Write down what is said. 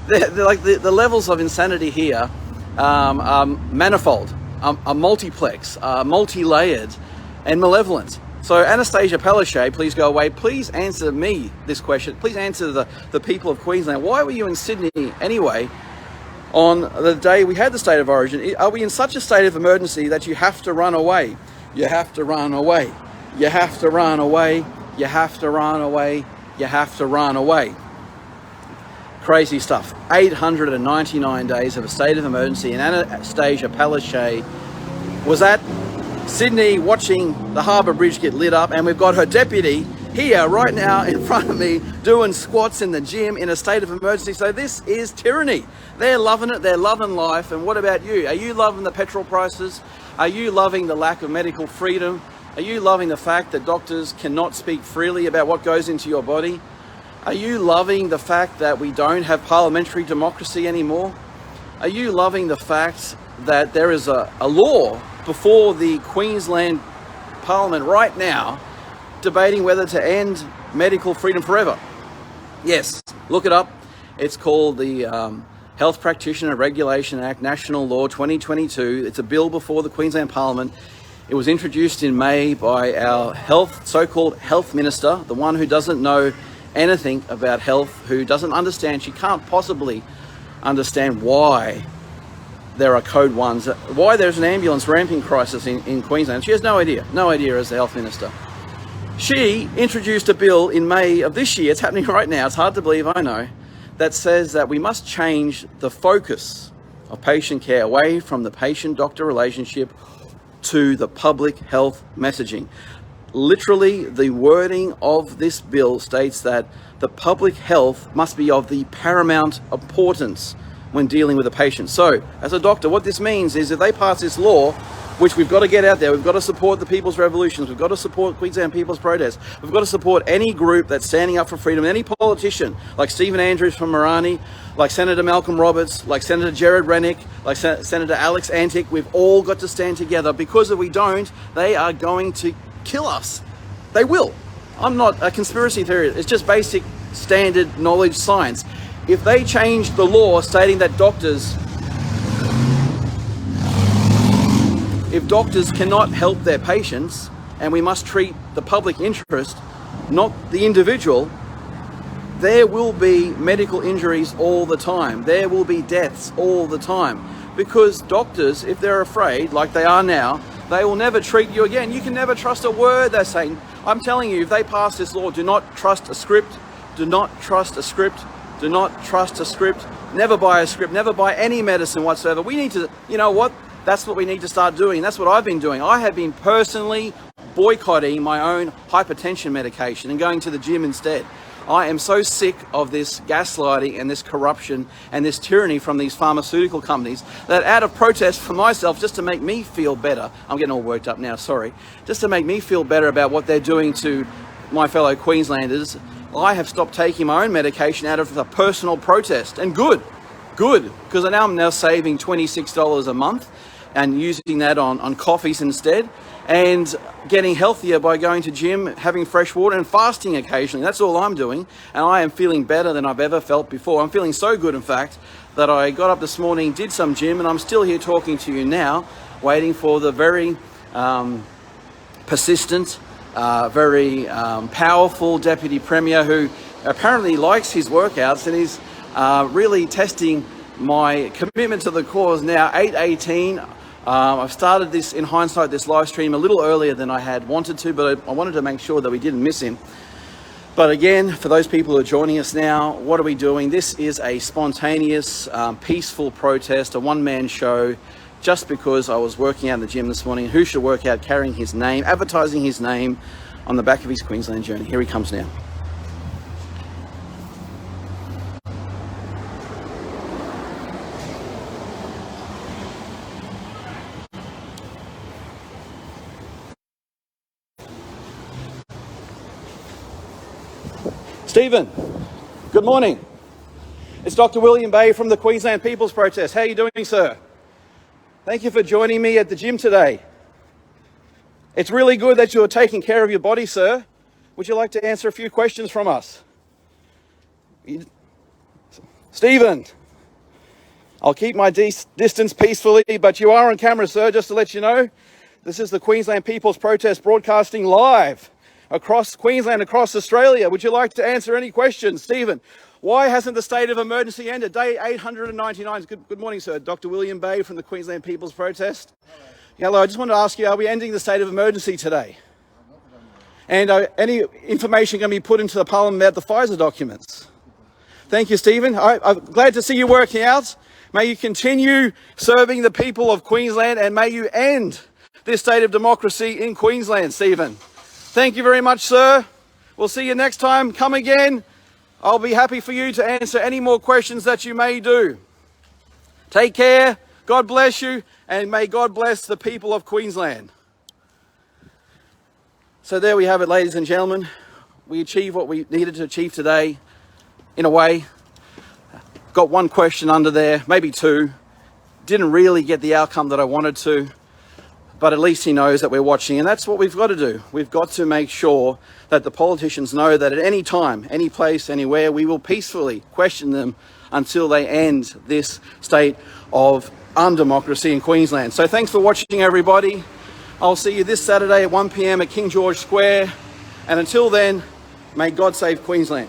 The levels of insanity here are manifold, are multiplex, are multi-layered and malevolent. So Anastasia Palaszczuk, please go away. Please answer me this question. Please answer the people of Queensland. Why were you in Sydney anyway on the day we had the state of origin? Are we in such a state of emergency that you have to run away? You have to run away. You have to run away. You have to run away. You have to run away. Crazy stuff. 899 days of a state of emergency, and Anastasia Palaszczuk was at Sydney watching the Harbour Bridge get lit up, and we've got her deputy here right now in front of me doing squats in the gym in a state of emergency. So this is tyranny. They're loving it. They're loving life. And what about you? Are you loving the petrol prices? Are you loving the lack of medical freedom? Are you loving the fact that doctors cannot speak freely about what goes into your body? Are you loving the fact that we don't have parliamentary democracy anymore? Are you loving the fact that there is a law before the Queensland Parliament right now debating whether to end medical freedom forever? Yes, look it up. It's called the Health Practitioner Regulation Act, National Law 2022. It's a bill before the Queensland Parliament. It was introduced in May by our so-called health minister, the one who doesn't know anything about health, who doesn't understand, she can't possibly understand why there are code ones, why there's an ambulance ramping crisis in Queensland. She has no idea as the health minister. She introduced a bill in May of this year, it's happening right now, it's hard to believe, I know, that says that we must change the focus of patient care away from the patient-doctor relationship to the public health messaging. Literally, the wording of this bill states that the public health must be of the paramount importance when dealing with a patient. So, as a doctor, what this means is if they pass this law, which we've got to get out there, we've got to support the people's revolutions, we've got to support Queensland people's protests, we've got to support any group that's standing up for freedom, any politician, like Stephen Andrews from Marani, like Senator Malcolm Roberts, like Senator Jared Rennick, like Senator Alex Antic. We've all got to stand together, because if we don't, they are going to kill us. They will. I'm not a conspiracy theorist, it's just basic standard knowledge science. If they change the law stating that if doctors cannot help their patients, and we must treat the public interest, not the individual, there will be medical injuries all the time. There will be deaths all the time. Because doctors, if they're afraid, like they are now, they will never treat you again. You can never trust a word they're saying. I'm telling you, if they pass this law, do not trust a script. Do not trust a script. Do not trust a script. Never buy a script. Never buy any medicine whatsoever. We need to, you know what? That's what we need to start doing. That's what I've been doing. I have been personally boycotting my own hypertension medication and going to the gym instead. I am so sick of this gaslighting and this corruption and this tyranny from these pharmaceutical companies that, out of protest for myself, just to make me feel better, I'm getting all worked up now, sorry, just to make me feel better about what they're doing to my fellow Queenslanders, I have stopped taking my own medication out of a personal protest. And good, because I'm now saving $26 a month and using that on coffees instead, and getting healthier by going to gym, having fresh water and fasting occasionally. That's all I'm doing, and I am feeling better than I've ever felt before. I'm feeling so good, in fact, that I got up this morning, did some gym, and I'm still here talking to you now, waiting for the very persistent, very powerful Deputy Premier, who apparently likes his workouts and is really testing my commitment to the cause now. 8:18. I've started this, in hindsight, this live stream a little earlier than I had wanted to, but I wanted to make sure that we didn't miss him. But again, for those people who are joining us now, what are we doing? This is a spontaneous, peaceful protest, a one-man show, just because I was working out in the gym this morning. Who should work out carrying his name, advertising his name on the back of his Queensland journey? Here he comes now. Stephen, good morning. It's Dr. William Bay from the Queensland People's Protest. How are you doing, sir? Thank you for joining me at the gym today. It's really good that you're taking care of your body, sir. Would you like to answer a few questions from us? Stephen, I'll keep my distance peacefully, but you are on camera, sir, just to let you know. This is the Queensland People's Protest broadcasting live across Queensland, across Australia. Would you like to answer any questions? Stephen, why hasn't the state of emergency ended? Day 899. Good morning, sir. Dr. William Bay from the Queensland People's Protest. Hello, I just wanted to ask you, are we ending the state of emergency today? And any information going to be put into the Parliament about the Pfizer documents? Thank you, Stephen. I'm glad to see you working out. May you continue serving the people of Queensland, and may you end this state of democracy in Queensland, Stephen. Thank you very much, sir. We'll see you next time. Come again. I'll be happy for you to answer any more questions that you may do. Take care. God bless you, and may God bless the people of Queensland. So there we have it, ladies and gentlemen. We achieved what we needed to achieve today, in a way. Got one question under there, maybe two. Didn't really get the outcome that I wanted to, but at least he knows that we're watching, and that's what we've got to do. We've got to make sure that the politicians know that at any time, any place, anywhere, we will peacefully question them until they end this state of undemocracy in Queensland. So thanks for watching, everybody. I'll see you this Saturday at 1 p.m. at King George Square. And until then, may God save Queensland.